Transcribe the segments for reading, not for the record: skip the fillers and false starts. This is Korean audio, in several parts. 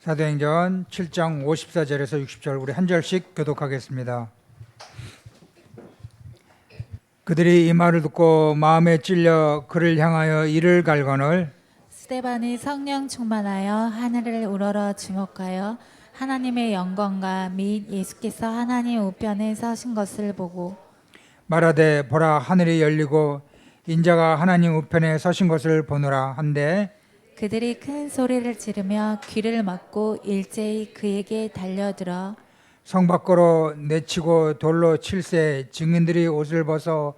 사도행전 7장 54절에서 60절 우리 한 절씩 교독하겠습니다. 그들이 이 말을 듣고 마음에 찔려 그를 향하여 이를 갈거늘 스데반이 성령 충만하여 하늘을 우러러 주목하여 하나님의 영광과 및 예수께서 하나님 우편에 서신 것을 보고 말하되 보라 하늘이 열리고 인자가 하나님 우편에 서신 것을 보노라 한데 그들이 큰 소리를 지르며 귀를 막고 일제히 그에게 달려들어 성 밖으로 내치고 돌로 칠세 증인들이 옷을 벗어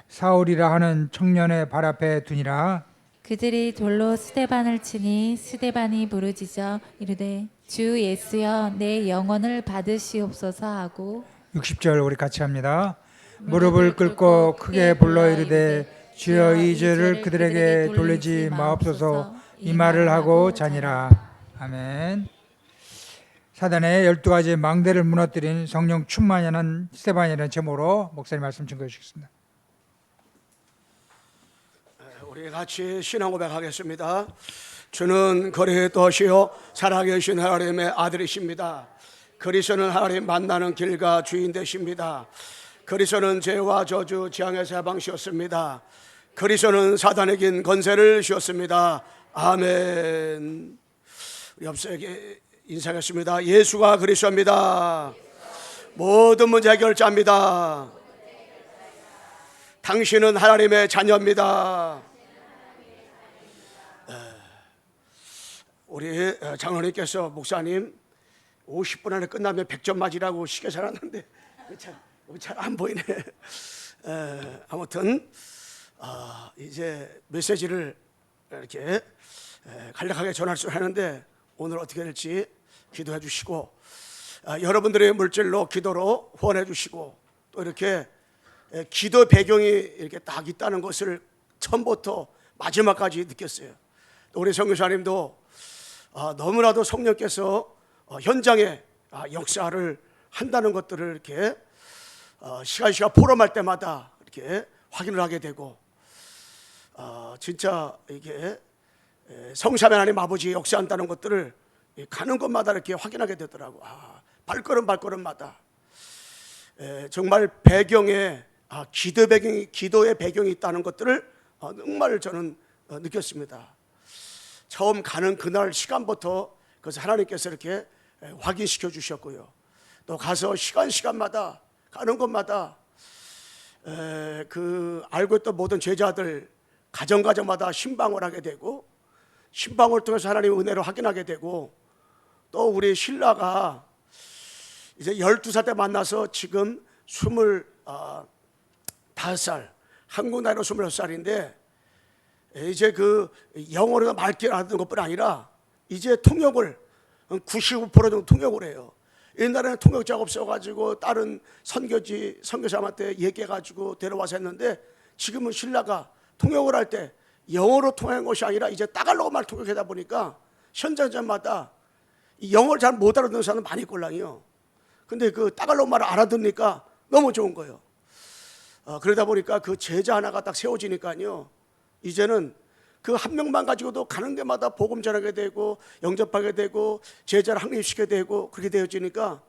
사울이라 하는 청년의 발 앞에 두니라. 그들이 돌로 스데반을 치니 스데반이 부르짖어 이르되 주 예수여 내 영혼을 받으시옵소서 하고 60절 우리 같이 합니다. 무릎을 꿇고 크게 불러 이르되 주여 이 죄를 그들에게 돌리지 마옵소서 이 말을 하고 자니라. 아멘. 사단의 12가지 망대를 무너뜨린 성령 충만이라는 스데반이라는 제목으로 목사님 말씀 증거해 주시겠습니다. 우리 같이 신앙 고백하겠습니다. 주는 거리떠시요 살아계신 하나님의 아들이십니다. 그리스도는 하나님 만나는 길과 주인 되십니다. 그리스도는 죄와 저주 재앙에서 해방시었습니다. 그리스도는 사단에게 권세를 주었습니다. 아멘. 우리 옆에게 인사하겠습니다. 예수가 그리스도입니다. 모든 문제 해결자입니다. 당신은 하나님의 자녀입니다. 우리 장로님께서 목사님 50분 안에 끝나면 100점 맞으라고 시계 살았는데 잘 안 보이네. 아무튼 이제 메시지를 이렇게 간략하게 전할 수 하는데 오늘 어떻게 될지 기도해 주시고 여러분들의 물질로 기도로 후원해 주시고 또 이렇게 기도 배경이 이렇게 딱 있다는 것을 처음부터 마지막까지 느꼈어요. 또 우리 선교사님도 너무나도 성령께서 현장에 역사를 한다는 것들을 이렇게 시간 포럼할 때마다 이렇게 확인을 하게 되고 진짜 이게 성삼위 하나님 아버지 역사한다는 것들을 가는 곳마다 이렇게 확인하게 되더라고. 발걸음마다 정말 배경에 기도의 배경이 있다는 것들을 정말 저는 느꼈습니다. 처음 가는 그날 시간부터 그래서 하나님께서 이렇게 확인시켜 주셨고요. 또 가서 시간마다 가는 곳마다 그 알고 있던 모든 제자들 가정마다 신방을 하게 되고 신방을 통해서 하나님의 은혜를 확인하게 되고 또 우리 신라가 이제 12살 때 만나서 지금 25살 한국 나이로 26살인데 이제 그 영어로 말귀를 알아듣는 것뿐 아니라 이제 통역을 95% 정도 통역을 해요. 옛날에는 통역자가 없어가지고 다른 선교사한테 얘기해가지고 데려와서 했는데 지금은 신라가 통역을 할 때 영어로 통역한 것이 아니라 이제 따갈로그말 통역하다 보니까 현장마다 영어를 잘 못 알아듣는 사람은 많이 있걸랑요. 근데 그 따갈로그말을 알아듣니까 너무 좋은 거예요. 그러다 보니까 그 제자 하나가 딱 세워지니까요. 이제는 그 한 명만 가지고도 가는 데마다 복음 전하게 되고 영접하게 되고 제자를 확립시키게 되고 그렇게 되어지니까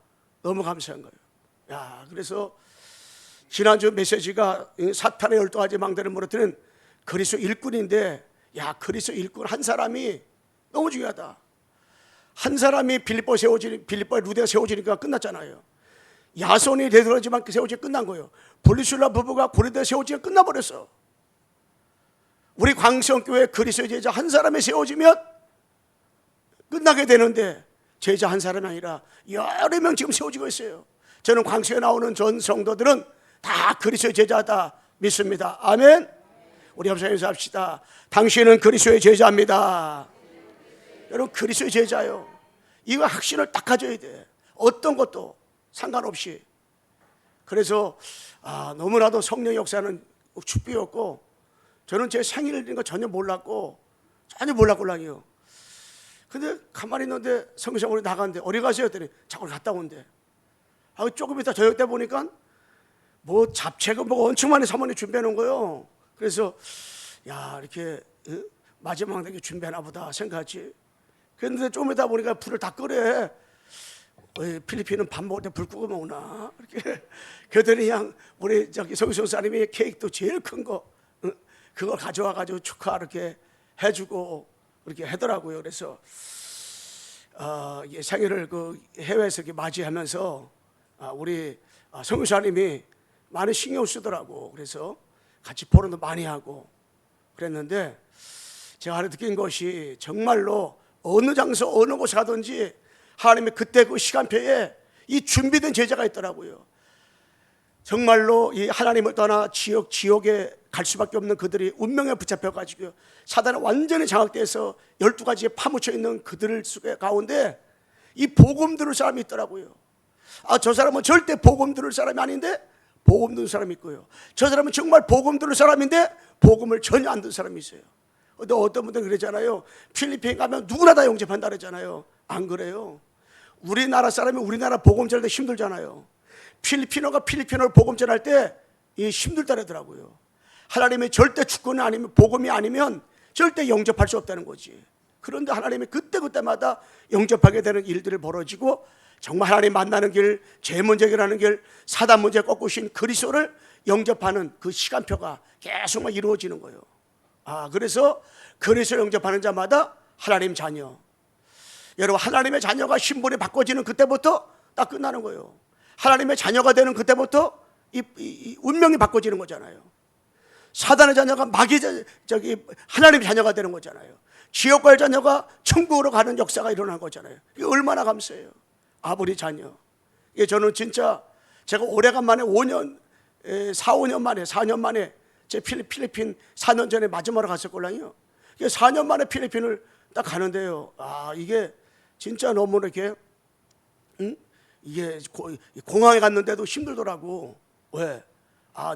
너무 감사한 거예요. 그래서 지난주 메시지가 사탄의 12가지 망대를 무너뜨린 그리스도 일꾼인데 그리스도 일꾼 한 사람이 너무 중요하다. 한 사람이 빌립보 루데가 세워지니까 끝났잖아요. 야손이 되돌아지만 세워지니까 끝난 거예요. 브리실라 부부가 고린도에 세워지니까 끝나버렸어. 우리 광성교회 그리스도의 제자 한 사람이 세워지면 끝나게 되는데 제자 한 사람이 아니라 여러 명 지금 세워지고 있어요. 저는 광성에 나오는 전 성도들은 다 그리스도의 제자다 믿습니다. 아멘. 우리 합성 인사합시다. 당신은 그리스도의 제자입니다. 여러분 그리스도의 제자요. 이거 확신을 딱 가져야 돼. 어떤 것도 상관없이. 그래서 너무나도 성령 역사는 축복이었고 저는 제 생일인 거 전혀 몰랐걸랑요. 근데 가만히 있는데 성교사 우리 나갔는데 어디 가세요? 했더니 자꾸 갔다 온대. 조금 이따 저녁 때 보니까 뭐 잡채가 뭐 엄청 많이 사모님 준비해 놓은 거예요. 그래서 이렇게 마지막 되게 준비하나 보다 생각하지. 그런데 좀 이따 보니까 불을 다 끄래. 왜 필리핀은 밥 먹을 때 불 끄고 먹나? 이렇게 그랬더니 그냥 우리 저기 성수사님이 케이크도 제일 큰 거 그걸 가져와 가지고 축하 이렇게 해주고 이렇게 하더라고요. 그래서 생일을 그 해외에서 이렇게 맞이하면서 우리 성교사님이 많이 신경 쓰더라고. 그래서 같이 포럼도 많이 하고 그랬는데 제가 하나 느낀 것이 정말로 어느 장소 어느 곳에 가든지 하나님의 그때 그 시간표에 이 준비된 제자가 있더라고요. 정말로 이 하나님을 떠나 지옥에 갈 수밖에 없는 그들이 운명에 붙잡혀 가지고 사단에 완전히 장악돼서 12가지에 파묻혀 있는 그들 가운데 이 복음 들을 사람이 있더라고요. 저 사람은 절대 복음 들을 사람이 아닌데 복음 들을 사람이 있고요. 저 사람은 정말 복음 들을 사람인데 복음을 전혀 안 듣는 사람이 있어요. 근데 어떤 분들은 그러잖아요. 필리핀 가면 누구나 다 영접한다 그러잖아요. 안 그래요. 우리나라 사람이 우리나라 복음 전할 때 힘들잖아요. 필리핀어가 필리핀어를 복음 전할 때 힘들다 그러더라고요. 하나님의 절대 주권이 아니면 복음이 아니면 절대 영접할 수 없다는 거지. 그런데 하나님이 그때마다 영접하게 되는 일들이 벌어지고 정말 하나님 만나는 길, 죄 문제 해결하는 길, 사단 문제 꺾으신 그리스도를 영접하는 그 시간표가 계속 이루어지는 거예요. 그래서 그리스도를 영접하는 자마다 하나님 자녀. 여러분, 하나님의 자녀가 신분이 바꿔지는 그때부터 딱 끝나는 거예요. 하나님의 자녀가 되는 그때부터 이 운명이 바꿔지는 거잖아요. 사단의 자녀가 하나님의 자녀가 되는 거잖아요. 지옥 갈 자녀가 천국으로 가는 역사가 일어난 거잖아요. 이게 얼마나 감사해요. 아버지 자녀. 이게 저는 진짜 제가 오래간만에 4년 만에 제 필리핀 4년 전에 마지막으로 갔었걸랑요. 4년 만에 필리핀을 딱 가는데요. 이게 진짜 너무 이렇게 이게 공항에 갔는데도 힘들더라고. 왜?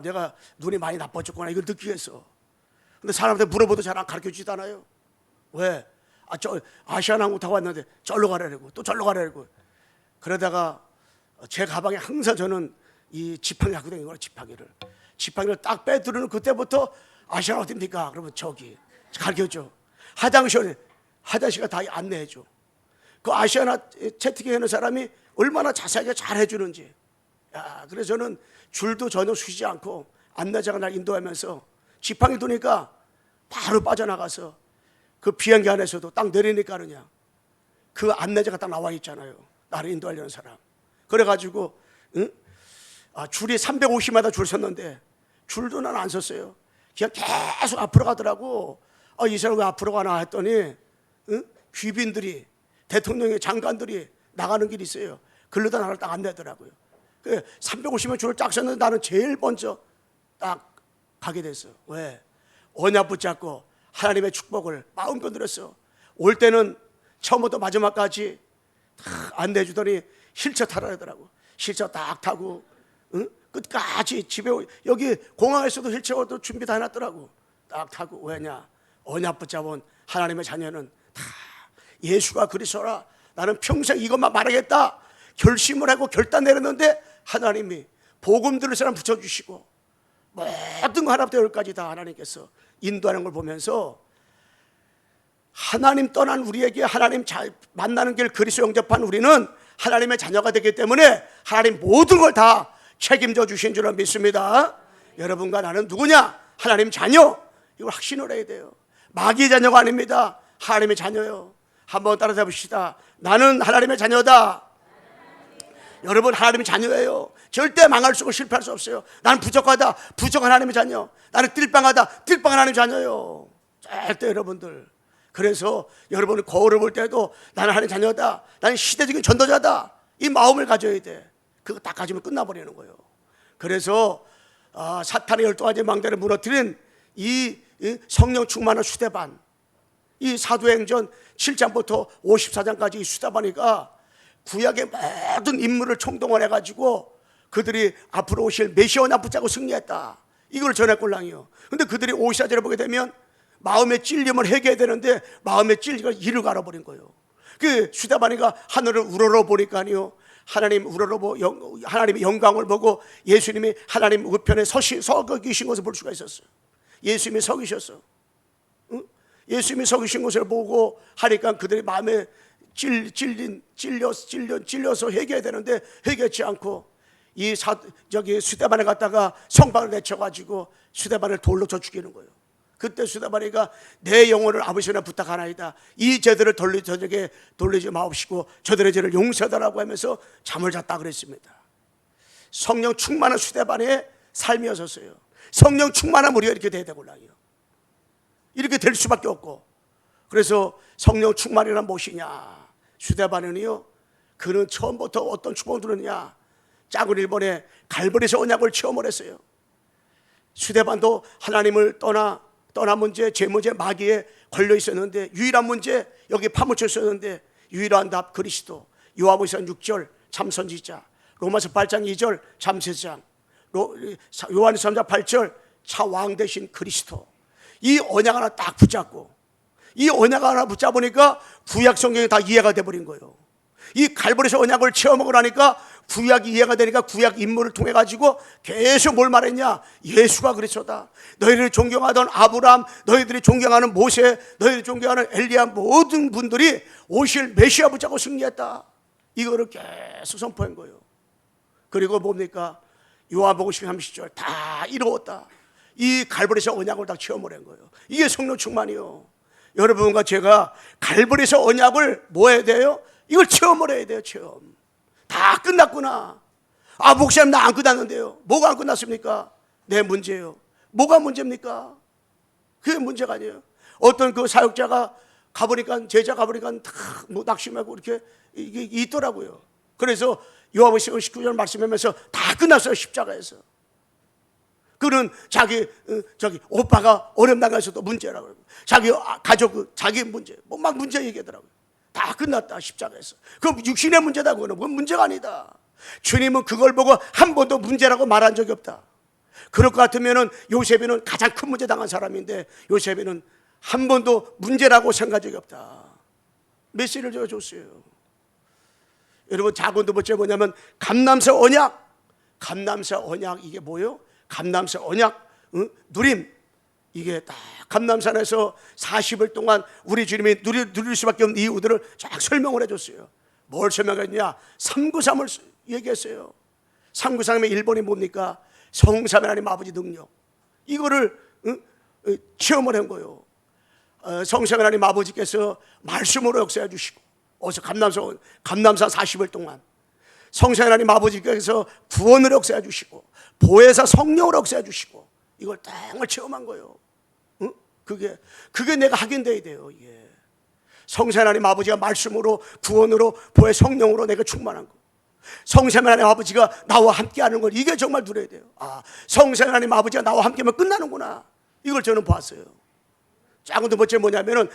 내가 눈이 많이 나빠졌구나 이걸 느끼겠어. 근데 사람한테 물어봐도 잘 안 가르쳐 주지도 않아요. 왜? 저 아시아나항공 타고 왔는데 절로 가라고 또 절로 가라고. 그러다가 제 가방에 항상 저는 이 지팡이 갖고 다니는 거예요. 지팡이를 딱 빼두르는 그때부터 아시아나 어딥니까? 그러면 저기 가르쳐줘. 화장실가 다 안내해줘. 그 아시아나 채팅해 놓은 사람이 얼마나 자세하게 잘 해주는지. 그래서 저는 줄도 전혀 쉬지 않고 안내자가 날 인도하면서 지팡이 두니까 바로 빠져나가서 그 비행기 안에서도 딱 내리니까 그냥 그 안내자가 딱 나와 있잖아요. 나를 인도하려는 사람. 그래가지고 줄이 350m 줄 섰는데 줄도 난 안 섰어요. 그냥 계속 앞으로 가더라고. 이 사람 왜 앞으로 가나 했더니 귀빈들이 대통령의 장관들이 나가는 길이 있어요. 글로다 나를 딱 안내더라고요. 350명 줄을 쫙 섰는데 나는 제일 먼저 딱 가게 됐어요. 왜? 언약 붙잡고 하나님의 축복을 마음껏 누렸어. 올 때는 처음부터 마지막까지 다 안내해 주더니 휠체어 타라 하더라고. 휠체어 딱 타고 끝까지 집에 여기 공항에서도 휠체어도 준비 다 해놨더라고. 딱 타고. 왜냐? 언약 붙잡은 하나님의 자녀는 다 예수가 그리스도라. 나는 평생 이것만 말하겠다 결심을 하고 결단 내렸는데 하나님이 복음 들을 사람 붙여주시고 모든 거 하나부터 열까지 다 하나님께서 인도하는 걸 보면서 하나님 떠난 우리에게 하나님 잘 만나는 길 그리스도 영접한 우리는 하나님의 자녀가 되기 때문에 하나님 모든 걸 다 책임져 주신 줄을 믿습니다. 여러분과 나는 누구냐? 하나님 자녀. 이걸 확신을 해야 돼요. 마귀의 자녀가 아닙니다. 하나님의 자녀요. 한번 따라해 봅시다. 나는 하나님의 자녀다. 여러분, 하나님의 자녀예요. 절대 망할 수 없고 실패할 수 없어요. 나는 부족하다. 부족한 하나님의 자녀. 나는 띨빵하다. 띨빵한 하나님의 자녀예요. 절대 여러분들. 그래서 여러분이 거울을 볼 때도 나는 하나님의 자녀다. 나는 시대적인 전도자다. 이 마음을 가져야 돼. 그거 딱 가지면 끝나버리는 거예요. 그래서 사탄의 12가지 망대를 무너뜨린 이 성령 충만한 수데반, 이 사도행전 7장부터 54장까지 이 수데반이가 구약의 모든 인물을 총동원해가지고 그들이 앞으로 오실 메시아나 붙잡고 승리했다. 이걸 전했걸랑이요. 근데 그들이 54절에 보게 되면 마음의 찔림을 해결해야 되는데 마음의 찔리가 이를 갈아버린 거예요. 그 수데반이가 하늘을 우러러 보니까요, 하나님의 영광을 보고 예수님이 하나님 우편에 서 계신 것을 볼 수가 있었어요. 예수님이 서 계셨어. 예수님이 속이신 것을 보고 하니까 그들이 마음에 찔려서 회개해야 되는데 회개하지 않고 저기 수데반에 갔다가 성방을 내쳐가지고 수데반을 돌로 쳐 죽이는 거예요. 그때 수데반이가 내 영혼을 아버지나 부탁하나이다. 이 죄들을 저에게 돌리지 마옵시고 저들의 죄를 용서하라고 하면서 잠을 잤다 그랬습니다. 성령 충만한 수데반의 삶이었었어요. 성령 충만한 우리가 이렇게 돼야 되고요. 이렇게 될 수밖에 없고. 그래서 성령 충만이란 무엇이냐? 수데반은요, 그는 처음부터 어떤 축복을 들었냐? 작은 일본의 갈보리에서 언약을 체험을 했어요. 수데반도 하나님을 떠난 문제, 죄 문제, 마귀에 걸려 있었는데 유일한 문제 여기 파묻혀 있었는데 유일한 답 그리스도. 요한복음 6절 참선지자, 로마서 8장 2절 참세장, 요한복음 3장 8절 차왕 대신 그리스도. 이 언약 하나 딱 붙잡고, 이 언약 하나 붙잡으니까 구약 성경이 다 이해가 돼버린 거예요. 이 갈보리에서 언약을 체험하고 나니까 구약이 이해가 되니까 구약 인물을 통해 가지고 계속 뭘 말했냐? 예수가 그리스도다. 너희를 존경하던 아브라함, 너희들이 존경하는 모세, 너희들이 존경하는 엘리야, 모든 분들이 오실 메시아 붙잡고 승리했다. 이거를 계속 선포한 거예요. 그리고 뭡니까? 요한복음 30절 다 이루었다. 이 갈보리에서 언약을 다 체험을 한 거예요. 이게 성령 충만이요. 여러분과 제가 갈보리에서 언약을 뭐 해야 돼요? 이걸 체험을 해야 돼요. 체험. 다 끝났구나. 아, 목사님 나 안 끝났는데요. 뭐가 안 끝났습니까? 내 문제예요. 뭐가 문제입니까? 그게 문제가 아니에요. 어떤 그 사역자가 가보니까, 제자 가보니까 다 뭐 낙심하고 이렇게 이게 있더라고요. 그래서 요한복음 19절 말씀하면서 다 끝났어요. 십자가에서. 그는 자기 오빠가 어려움 당해서도 문제라고 그러고, 자기 가족 자기 문제 뭐 막 문제 얘기하더라고요. 다 끝났다 십자가에서. 그럼 육신의 문제다. 그거는 문제가 아니다. 주님은 그걸 보고 한 번도 문제라고 말한 적이 없다. 그럴 것 같으면은 요셉이는 가장 큰 문제 당한 사람인데 요셉이는 한 번도 문제라고 생각한 적이 없다. 메시지를 제가 줬어요. 여러분, 작은 두 번째 뭐냐면 감람새 언약. 감람새 언약 이게 뭐예요? 감람새 언약 누림. 이게 딱 감람산에서 40일 동안 우리 주님이 누릴 수밖에 없는 이유들을 쫙 설명을 해줬어요. 뭘 설명했냐? 393을 얘기했어요. 393의 일본이 뭡니까? 성삼위 하나님 아버지 능력. 이거를 체험을 한 거예요. 성삼위 하나님 아버지께서 말씀으로 역사해 주시고, 어서 감람산 40일 동안 성삼위 하나님 아버지께서 구원으로 역사해 주시고, 보혜사 성령으로 역사해 주시고, 이걸 땡을 체험한 거예요. 그게 내가 확인돼야 돼요. 이게 성삼위 하나님 아버지가 말씀으로, 구원으로, 보혜 성령으로 내가 충만한 거. 성삼위 하나님 아버지가 나와 함께하는 걸 이게 정말 누려야 돼요. 아, 성삼위 하나님 아버지가 나와 함께하면 끝나는구나. 이걸 저는 봤어요. 작은 두 번째 뭐냐면은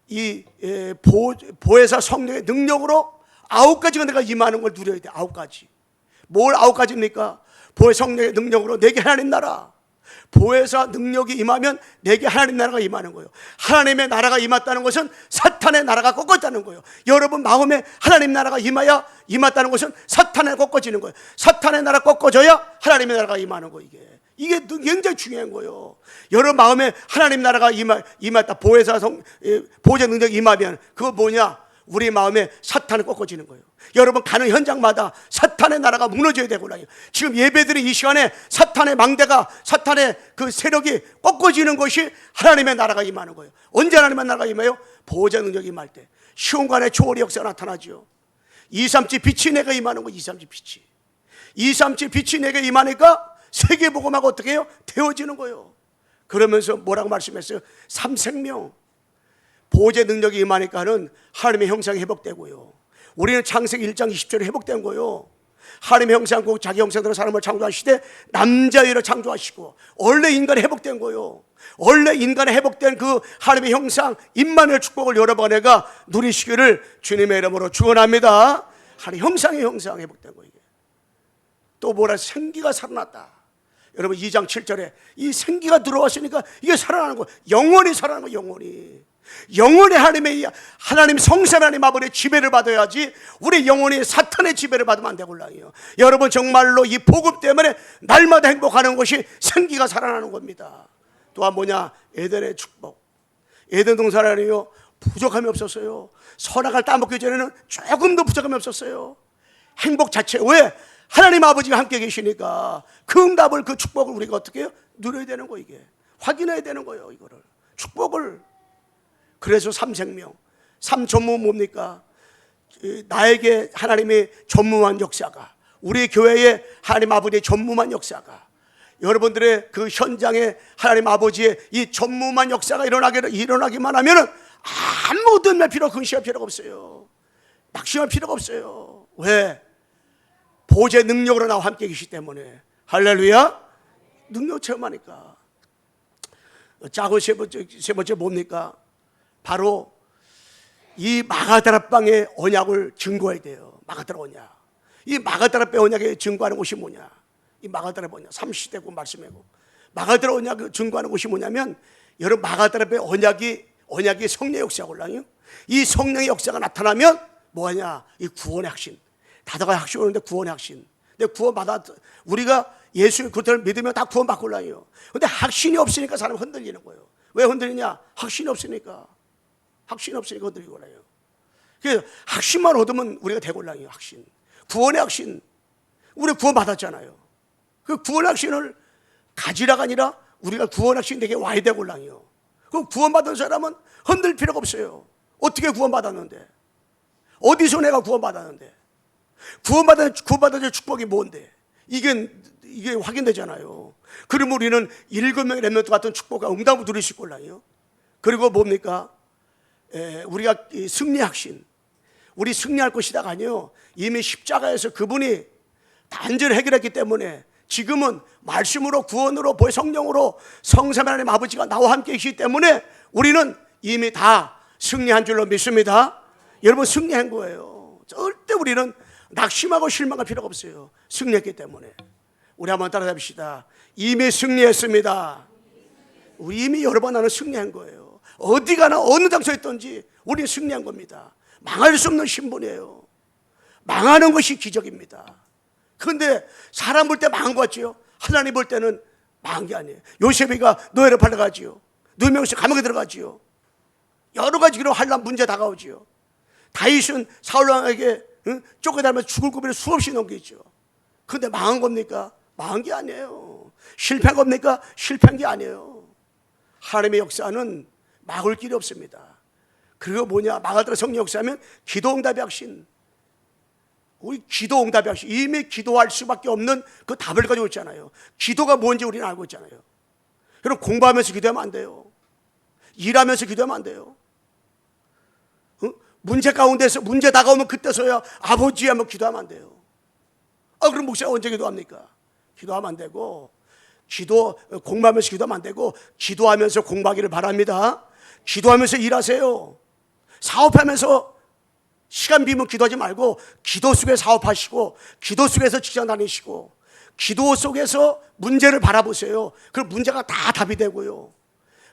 이 보혜사 성령의 능력으로 9가지가 내가 임하는 걸 누려야 돼. 9가지. 뭘 9가지입니까? 보혜 성령의 능력으로 내게 하나님 나라. 보혜사 능력이 임하면 내게 하나님 나라가 임하는 거예요. 하나님의 나라가 임했다는 것은 사탄의 나라가 꺾었다는 거예요. 여러분 마음에 하나님 나라가 임했다는 것은 사탄에 꺾어지는 거예요. 사탄의 나라 꺾어져야 하나님의 나라가 임하는 거예요. 이게 굉장히 중요한 거예요. 여러분 마음에 하나님 나라가 임했다, 보혜사 능력이 임하면 그거 뭐냐? 우리 마음에 사탄을 꺾어지는 거예요. 여러분 가는 현장마다 사탄의 나라가 무너져야 되구나. 지금 예배들이 이 시간에 사탄의 망대가, 사탄의 그 세력이 꺾어지는 것이 하나님의 나라가 임하는 거예요. 언제 하나님의 나라가 임해요? 보호자 능력이 임할 때. 시온간의 초월의 역사가 나타나죠. 237 빛이 내게 임하는 거예요. 237 빛이 내게 임하니까 세계복음하고 어떻게 해요? 되어지는 거예요. 그러면서 뭐라고 말씀했어요? 삼생명. 보호자 능력이 임하니까는 하나님의 형상이 회복되고요. 우리는 창세기 1장 20절에 회복된 거예요. 하나님의 형상, 꼭 자기 형상대로 사람을 창조하시되 남자여로 창조하시고, 원래 인간이 회복된 거예요. 원래 인간이 회복된 그 하나님의 형상, 임마누엘 축복을 여러분에게 누리시기를 주님의 이름으로 축원합니다. 하나님 형상의 형상 회복된 거예요. 또 뭐라? 생기가 살아났다. 여러분 2장 7절에 이 생기가 들어왔으니까 이게 살아나는 거예요. 영원히 살아나는 거예요. 영원히 하나님 성삼위 하나님 아버지의 지배를 받아야지 우리 영혼이 사탄의 지배를 받으면 안 되골라요. 여러분 정말로 이 복음 때문에 날마다 행복하는 것이 생기가 살아나는 겁니다. 또한 뭐냐? 에덴의 축복. 에덴 동산에는요 부족함이 없었어요. 선악을 따먹기 전에는 조금도 부족함이 없었어요. 행복 자체. 왜? 하나님 아버지가 함께 계시니까 그 응답을, 그 축복을 우리가 어떻게 해요? 누려야 되는 거, 이게 확인해야 되는 거예요. 이거를 축복을. 그래서 삼생명, 삼전무 뭡니까? 나에게 하나님의 전무한 역사가, 우리 교회에 하나님 아버지의 전무한 역사가, 여러분들의 그 현장에 하나님 아버지의 이 전무한 역사가 일어나기만 하면은 아무것도 필요, 근심할 필요가 없어요. 낙심할 필요가 없어요. 왜? 보좌의 능력으로 나와 함께 계시기 때문에. 할렐루야. 능력 체험하니까. 짜고 세 번째 뭡니까? 바로 이 마가다라방의 언약을 증거해야 돼요. 마가다라 언약. 이 마가다라방의 언약에 증거하는 곳이 뭐냐? 이 마가다라 언약 30대고 말씀이고, 마가다라 언약을 증거하는 곳이 뭐냐면, 여러분 마가다라방의 언약이 성령의 역사가 올라요. 이 성령의 역사가 나타나면 뭐하냐? 이 구원의 확신. 다다가 확신 오는데 구원의 확신. 근데 구원받아, 우리가 예수의 그것을 믿으면 다 구원받고 올라요. 근데 확신이 없으니까 사람 흔들리는 거예요. 왜 흔들리냐? 확신이 없으니까. 확신이 없으니까 흔들리고 올라요. 그래서 확신만 얻으면 우리가 대곤란해요. 확신. 구원의 확신. 우리 구원받았잖아요. 그 구원의 확신을 가지라가 아니라 우리가 구원의 확신 되게 와야 되곤란해요. 그럼 구원받은 사람은 흔들 필요가 없어요. 어떻게 구원받았는데? 어디서 내가 구원받았는데? 구원받은 축복이 뭔데? 이게 확인되잖아요. 그러면 우리는 7명의 렘넌트 같은 축복과 응답을 누릴 수 있곤라요. 그리고 뭡니까? 우리가 승리의 확신. 우리 승리할 것이다가 아니에요. 이미 십자가에서 그분이 단죄를 해결했기 때문에 지금은 말씀으로, 구원으로, 성령으로 성삼위 하나님 아버지가 나와 함께 계시기 때문에 우리는 이미 다 승리한 줄로 믿습니다. 여러분, 승리한 거예요. 절대 우리는 낙심하고 실망할 필요가 없어요. 승리했기 때문에. 우리 한번 따라합시다. 이미 승리했습니다. 우리 이미 여러 번 나는 승리한 거예요. 어디 가나 어느 장소에 있든지 우리는 승리한 겁니다. 망할 수 없는 신분이에요. 망하는 것이 기적입니다. 그런데 사람 볼 때 망한 것 같지요? 하나님 볼 때는 망한 게 아니에요. 요셉이가 노예로 팔려가지요. 누명씩 감옥에 들어가지요. 여러 가지 그런 환난 문제 다가오지요. 다윗은 사울왕에게 쫓겨다니면서 죽을 고비를 수없이 넘기죠. 그런데 망한 겁니까? 망한 게 아니에요. 실패한 겁니까? 실패한 게 아니에요. 하나님의 역사는 막을 길이 없습니다. 그리고 뭐냐? 마가다라 성령 역사하면 기도응답의 확신. 우리 기도응답의 확신. 이미 기도할 수밖에 없는 그 답을 가지고 있잖아요. 기도가 뭔지 우리는 알고 있잖아요. 여러분, 공부하면서 기도하면 안 돼요. 일하면서 기도하면 안 돼요. 문제 가운데서 문제 다가오면 그때서야 아버지 하면 기도하면 안 돼요. 그럼 목사가 언제 기도합니까? 기도하면 안 되고, 공부하면서 기도하면 안 되고, 기도하면서 공부하기를 바랍니다. 기도하면서 일하세요. 사업하면서 시간 비면 기도하지 말고 기도 속에 사업하시고, 기도 속에서 직장 다니시고, 기도 속에서 문제를 바라보세요. 그럼 문제가 다 답이 되고요,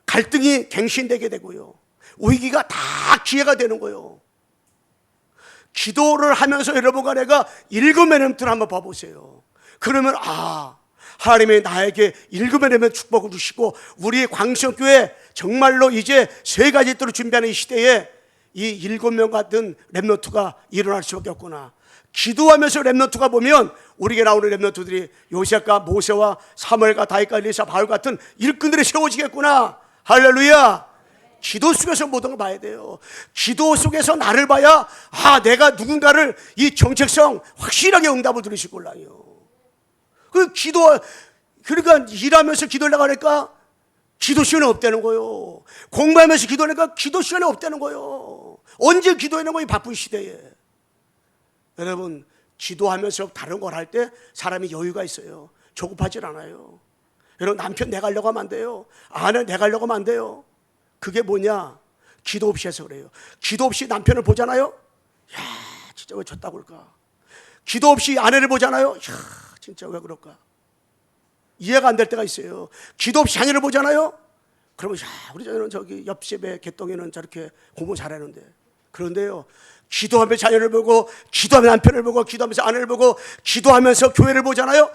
갈등이 갱신되게 되고요, 위기가 다 기회가 되는 거예요. 기도를 하면서 여러분과 내가 7명의 렘넌트를 한번 봐보세요. 그러면 하나님이 나에게 7명의 렘넌트 축복을 주시고, 우리 광성교회 정말로 이제 3가지 뜰을 준비하는 이 시대에 이 7명 같은 렘넌트가 일어날 수밖에 없구나. 기도하면서 렘넌트가 보면 우리에게 나오는 렘넌트들이 요셉과 모세와 사무엘과 다윗과 엘리사, 바울 같은 일꾼들이 세워지겠구나. 할렐루야. 기도 속에서 모든 걸 봐야 돼요. 기도 속에서 나를 봐야 내가 누군가를 이 정체성 확실하게 응답을 드릴 수 있을걸요. 그러니까 일하면서 기도하려고 하니까 기도 시간이 없다는 거예요. 공부하면서 기도하니까 기도 시간이 없다는 거예요. 언제 기도하는 거예요, 바쁜 시대에. 여러분, 기도하면서 다른 걸 할 때 사람이 여유가 있어요. 조급하질 않아요. 여러분, 남편 내가려고 하면 안 돼요. 아내 내가려고 하면 안 돼요. 그게 뭐냐? 기도 없이 해서 그래요. 기도 없이 남편을 보잖아요. 진짜 왜 졌다고 그럴까? 기도 없이 아내를 보잖아요. 진짜 왜 그럴까? 이해가 안 될 때가 있어요. 기도 없이 자녀를 보잖아요. 그러면 우리 자녀는 저기 옆집에 개똥이는 저렇게 공부 잘하는데. 그런데요, 기도하며 자녀를 보고, 기도하며 남편을 보고, 기도하면서 아내를 보고, 기도하면서 교회를 보잖아요.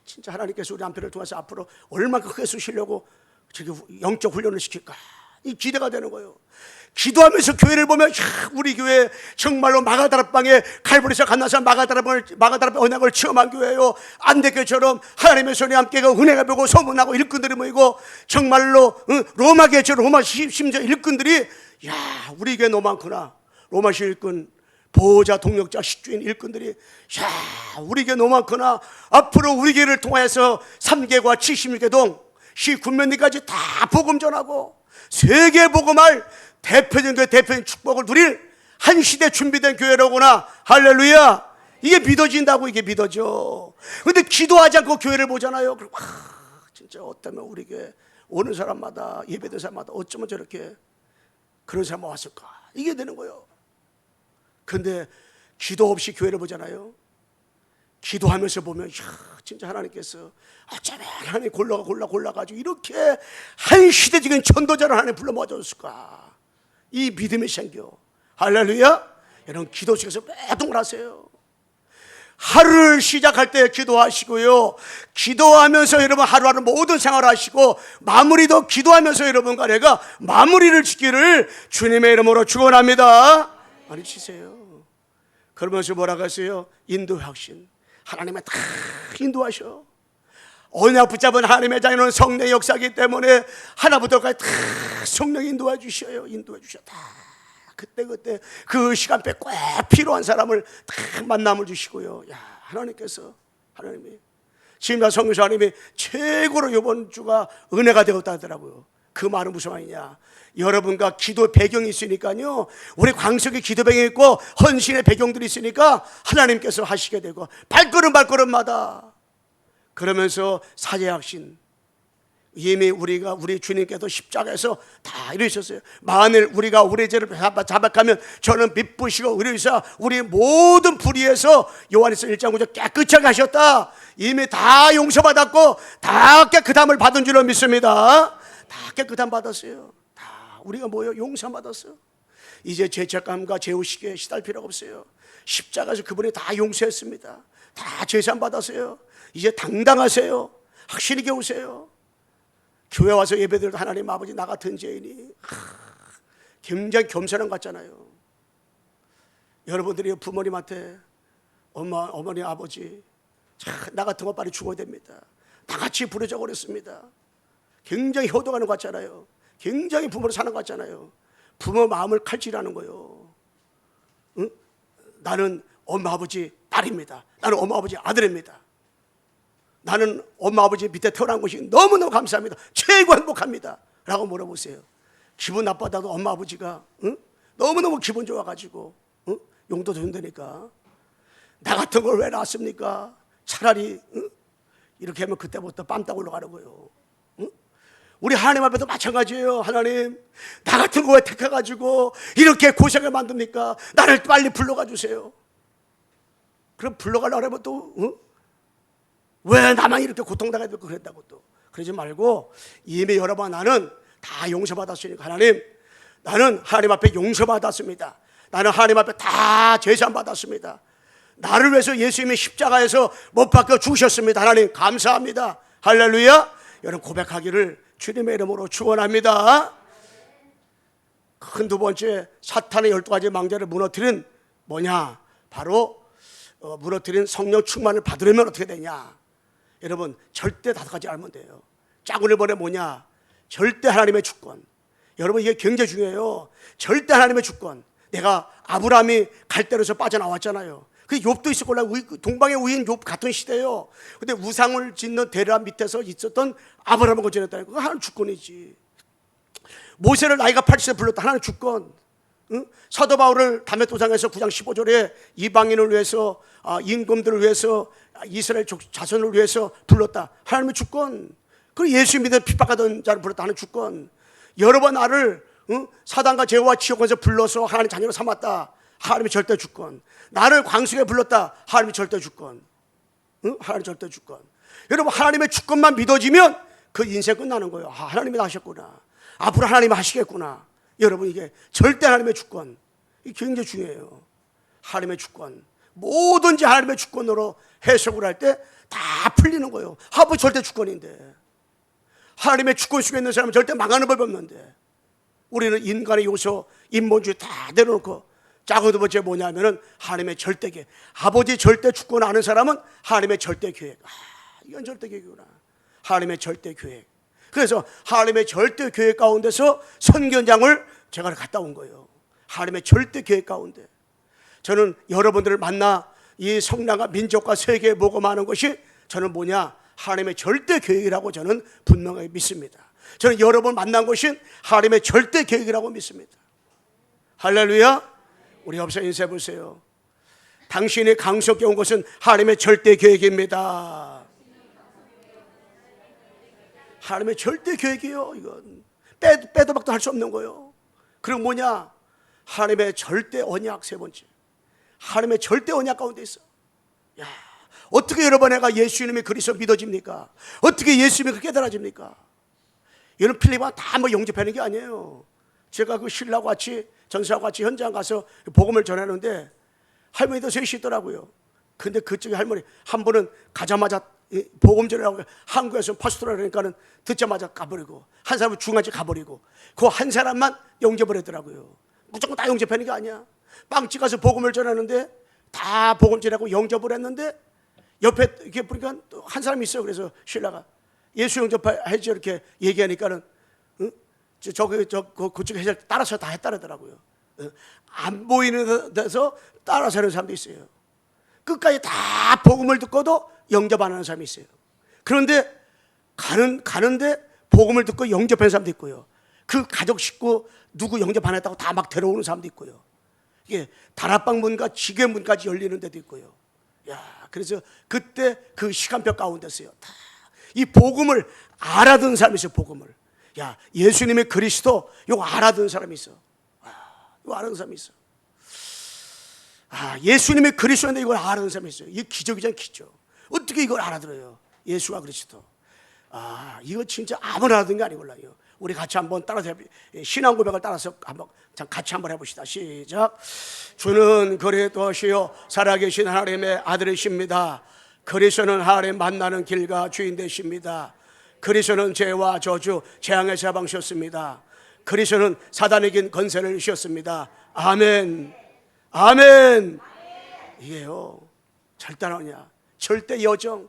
진짜 하나님께서 우리 남편을 통해서 앞으로 얼마나 크게 쓰시려고 저기 영적 훈련을 시킬까? 이 기대가 되는 거예요. 기도하면서 교회를 보면 우리 교회 정말로 마가다락방에 칼보리에서 간나사 마가다락방의 언약을 체험한 교회예요. 안대교처럼 하나님의 손에 함께 그 은혜가 보고 소문나고 일꾼들이 모이고 정말로 로마 교회처럼 로마 심지어 일꾼들이 야 우리 교회 너무 많구나. 로마시 일꾼 보호자 동력자 식주인 일꾼들이 야 우리 교회 너무 많구나. 앞으로 우리 교회를 통하여서 3개과 76개 동 시 군면리까지 다 복음 전하고 세계 복음할 대표적인 교회 대표적인 축복을 누릴 한 시대 준비된 교회로구나. 할렐루야. 이게 믿어진다고. 이게 믿어져. 근데 기도하지 않고 교회를 보잖아요. 그럼 진짜 어쩌면 우리 교회 오는 사람마다 예배된 사람마다 어쩌면 저렇게 그런 사람 왔을까 이게 되는 거예요. 근데 기도 없이 교회를 보잖아요. 기도하면서 보면 진짜 하나님께서 어쩌면 하나님 골라가지고 이렇게 한 시대적인 전도자를 하나님 불러 모아줬을까. 이 믿음이 생겨. 할렐루야. 여러분 기도 속에서 매동을 하세요. 하루를 시작할 때 기도하시고요. 기도하면서 여러분 하루하루 모든 생활을 하시고 마무리도 기도하면서 여러분과 내가 마무리를 짓기를 주님의 이름으로 축원합니다. 많이 치세요. 그러면서 뭐라고 하세요? 인도 확신. 하나님은 다 인도하셔. 언약 붙잡은 하나님의 자녀는 성령의 역사이기 때문에 하나부터까지 다 성령이 인도해 주셔요. 인도해 주셔. 다 그때 그 시간대 꼭 필요한 사람을 다 만남을 주시고요. 야 하나님께서 하나님이 지금 성령사 하나님이 최고로 이번 주가 은혜가 되었다 하더라고요. 그 말은 무슨 말이냐? 여러분과 기도 배경이 있으니까요. 우리 광석의 기도 배경이 있고 헌신의 배경들이 있으니까 하나님께서 하시게 되고 발걸음마다 그러면서 사제학신 이미 우리 주님께서 십자가에서 다 이루셨어요. 만일 우리가 우리 죄를 자백하면 저는 미쁘시고 의로우사 우리 모든 불의에서 요한일서 1장 9절 깨끗하게 하셨다. 이미 다 용서받았고 다 깨끗함을 받은 줄로 믿습니다. 다 깨끗함 받았어요. 다 우리가 뭐예요? 용서 받았어요. 이제 죄책감과 죄의식에 시달 필요가 없어요. 십자가에서 그분이 다 용서했습니다. 다 죄산 받았어요. 이제 당당하세요. 확실히 겨우세요. 교회 와서 예배드려도 하나님 아버지 나 같은 죄인이 굉장히 겸손한 것 같잖아요. 여러분들이 부모님한테 어머니 아버지 나 같은 거 빨리 죽어야 됩니다. 다 같이 부르자고 그랬습니다. 굉장히 효도하는 것 같잖아요. 굉장히 부모로 사는 것 같잖아요. 부모 마음을 칼질하는 거예요. 응? 나는 엄마 아버지 딸입니다. 나는 엄마 아버지 아들입니다. 나는 엄마 아버지 밑에 태어난 것이 너무너무 감사합니다. 최고 행복합니다. 라고 물어보세요. 기분 나빠도 엄마 아버지가 너무너무 기분 좋아가지고 용도 준다니까 나 같은 걸 왜 낳았습니까? 차라리 이렇게 하면 그때부터 빰딱 올라가는 거예요. 우리 하나님 앞에도 마찬가지예요. 하나님 나 같은 거 왜 택해가지고 이렇게 고생을 만듭니까? 나를 빨리 불러가 주세요. 그럼 불러가려고 하면 또 왜 나만 이렇게 고통당해야 되고 그랬다고 또 그러지 말고 이미 여러분 나는 다 용서받았으니까 하나님 나는 하나님 앞에 용서받았습니다. 나는 하나님 앞에 다 제산 받았습니다. 나를 위해서 예수님이 십자가에서 못 박혀 죽으셨습니다. 하나님 감사합니다. 할렐루야. 여러분 고백하기를 주님의 이름으로 축원합니다. 큰 두 번째 사탄의 12가지 망자를 무너뜨린 뭐냐? 바로 무너뜨린 성령 충만을 받으려면 어떻게 되냐? 여러분 절대 5가지 알면 돼요. 짝을 번에 뭐냐? 절대 하나님의 주권. 여러분 이게 굉장히 중요해요. 절대 하나님의 주권. 내가 아브라함이 갈대로서 빠져나왔잖아요. 그 욥도 있을 거라 동방의 우인 욥 같은 시대예요. 근데 우상을 짓는 대라 밑에서 있었던 아브라함을 건져냈다는 거 하나님 주권이지. 모세를 나이가 80세 불렀다 하나님 주권. 응? 사도 바울을 담메도상에서 9장 15절에 이방인을 위해서 임금들을 위해서 이스라엘 자손을 위해서 불렀다 하나님의 주권. 그리고 예수 믿는 핍박하던 자를 불렀다 하는 주권. 여러 번 나를 사단과 죄와 지옥에서 불러서 하나님 자녀로 삼았다 하나님의 절대 주권. 나를 광석에 불렀다 하나님의 절대 주권. 하나님의 절대 주권. 여러분 하나님의 주권만 믿어지면 그 인생 끝나는 거예요. 하나님이 하셨구나. 앞으로 하나님이 하시겠구나. 여러분 이게 절대 하나님의 주권. 이게 굉장히 중요해요. 하나님의 주권. 뭐든지 하나님의 주권으로 해석을 할 때 다 풀리는 거예요. 하부 절대 주권인데 하나님의 주권 속에 있는 사람은 절대 망하는 법이 없는데 우리는 인간의 요소, 인본주의 다 내려놓고 작은 두 번째 뭐냐면은 하나님의 절대 계획. 아버지 절대 주권 아는 사람은 하나님의 절대 계획. 이건 절대 계획이구나. 하나님의 절대 계획. 그래서 하나님의 절대 계획 가운데서 선견장을 제가 갔다 온 거예요. 하나님의 절대 계획 가운데. 저는 여러분들을 만나 이 성나라 민족과 세계에 복음하는 것이 저는 뭐냐? 하나님의 절대 계획이라고 저는 분명하게 믿습니다. 저는 여러분 만난 것이 하나님의 절대 계획이라고 믿습니다. 할렐루야. 우리 옆에서 인사해 보세요. 당신이 강석에 온 것은 하나님의 절대 계획입니다. 하나님의 절대 계획이에요. 이건 빼도 박도 할 수 없는 거예요. 그리고 뭐냐? 하나님의 절대 언약. 세 번째, 하나님의 절대 언약 가운데 있어. 야, 어떻게 여러분 애가 예수님이 그리스도 믿어집니까? 어떻게 예수님이 깨달아집니까? 이런 필리만 다 뭐 영접하는 게 아니에요. 제가 그 신라와 같이 전사와 같이 현장 가서 복음을 전하는데 할머니도 셋이 있더라고요. 근데 그쪽에 할머니 한 분은 가자마자 복음 전하라고 한국에서 파스토라 그러니까는 듣자마자 가버리고, 한 사람은 중간에 가버리고, 그 한 사람만 영접을 하더라고요. 무조건 다 영접하는 게 아니야. 빵집 가서 복음을 전하는데 다 복음 전하고 영접을 했는데 옆에 이렇게 보니까 또 한 사람이 있어요. 그래서 신라가 예수 영접해야지 이렇게 얘기하니까는 그쪽 해설 따라서 다 했다더라고요. 안 보이는 데서 따라서 하는 사람도 있어요. 끝까지 다 복음을 듣고도 영접 안 하는 사람이 있어요. 그런데 가는데 복음을 듣고 영접하는 사람도 있고요. 그 가족 식구 누구 영접 안 했다고 다 막 데려오는 사람도 있고요. 이게 다락방 문과 지게 문까지 열리는 데도 있고요. 야, 그래서 그때 그 시간표 가운데서요. 다 이 복음을 알아듣는 사람이 있어요. 복음을. 야, 예수님의 그리스도 이거 알아듣는 사람이 있어. 이거 알아듣는 사람이 있어. 예수님의 그리스도인데 이걸 알아듣는 사람이 있어요. 이게 기적이잖아요, 기적. 어떻게 이걸 알아들어요? 예수가 그리스도. 이거 진짜 아무나 알아듣는 게 아니걸라요. 우리 같이 한번 따라서 신앙 고백을 따라서 한번 같이 한번 해봅시다. 시작. 주는 그리스도시요 살아계신 하나님의 아들이십니다. 그리스도는 하나님 만나는 길과 주인 되십니다. 그리스도는 죄와 저주, 재앙에서 해방하셨습니다. 그리스도는 사단에겐 권세를 주셨습니다. 아멘. 아멘. 이게요, 절대 아니야. 절대 여정.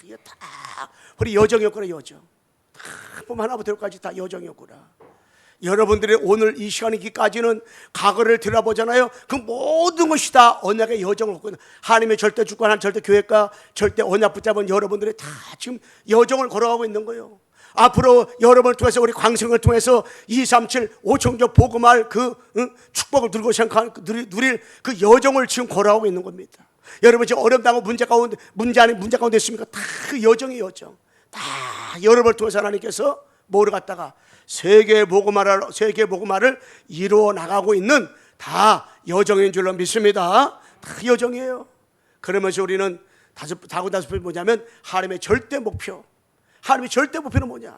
이게 다 우리 여정이었구나. 여정. 보면 하나부터 열까지 다 여정이었구나. 여러분들의 오늘 이 시간이기까지는 과거를 들어보잖아요. 그 모든 것이 다 언약의 여정을 걷고 있는, 하나님의 절대 주권한 절대 교회과 절대 언약 붙잡은 여러분들이 다 지금 여정을 걸어가고 있는 거예요. 앞으로 여러분을 통해서 우리 광성을 통해서 237 5천조 복음할 그 축복을 누리고 누릴 그 여정을 지금 걸어가고 있는 겁니다. 여러분 지금 어렵다고 문제 가운데 있습니까? 다 그 여정의 여정. 다 여러분을 통해서 하나님께서 뭐를 갖다가 세계 복음화를 이루어 나가고 있는 다 여정인 줄로 믿습니다. 다 여정이에요. 그러면서 우리는 다섯 번째 뭐냐면 하나님의 절대 목표. 하나님의 절대 목표는 뭐냐?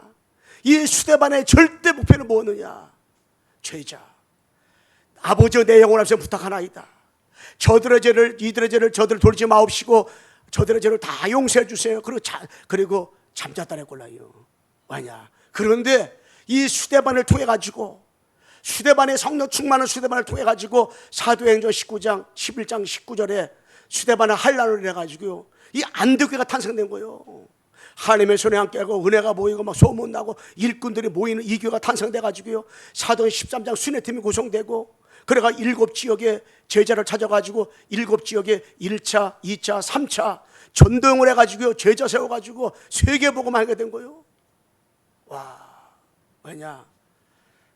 이 수대반의 절대 목표는 뭐느냐? 죄자. 아버지 내 영혼 앞에서 부탁하나이다. 저들의 죄를 이들의 죄를 저들 돌리지 마옵시고 저들의 죄를 다 용서해 주세요. 그리고 잠잤다는 꼴라요. 왜냐? 그런데 이 수대반을 통해 가지고, 수대반의 성령 충만한 수대반을 통해 가지고 사도행전 19장 11장 19절에 수대반의 한란을 해 가지고요, 이 안디옥교가 탄생된 거예요. 하나님의 손에 함께 하고 은혜가 보이고 막 소문 나고 일꾼들이 모이는 이 교회가 탄생돼 가지고요, 사도행 13장 순회팀이 구성되고, 그래가 7지역에 제자를 찾아가지고 7지역에 1차, 2차, 3차 전도행을 해가지고요, 제자 세워가지고 세계복음하게 된 거예요. 와, 왜냐?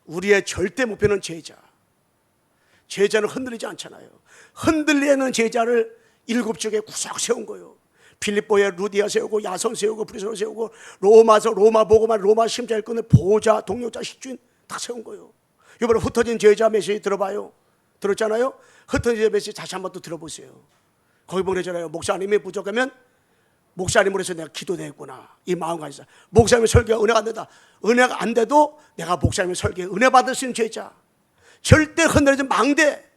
우리의 절대 목표는 제자. 제자는 흔들리지 않잖아요. 흔들리는 제자를 7지역에 구석 세운 거예요. 필립보에 루디아 세우고 야선 세우고 브리스로 세우고 로마서 로마 보고만 로마 심자 일꾼을 보호자 동료자 식주인 다 세운 거예요. 이번에 흩어진 제자 메시지 들어봐요. 들었잖아요. 흩어진 제자 메시지 다시 한번 또 들어보세요. 거기 보내잖아요. 목사님이 부족하면 목사님으로 해서 내가 기도되겠구나, 이 마음 가지자. 목사님의 설교가 은혜가 안 된다. 은혜가 안 돼도 내가 목사님의 설교에 은혜 받을 수 있는 제자, 절대 흔들리지 망대,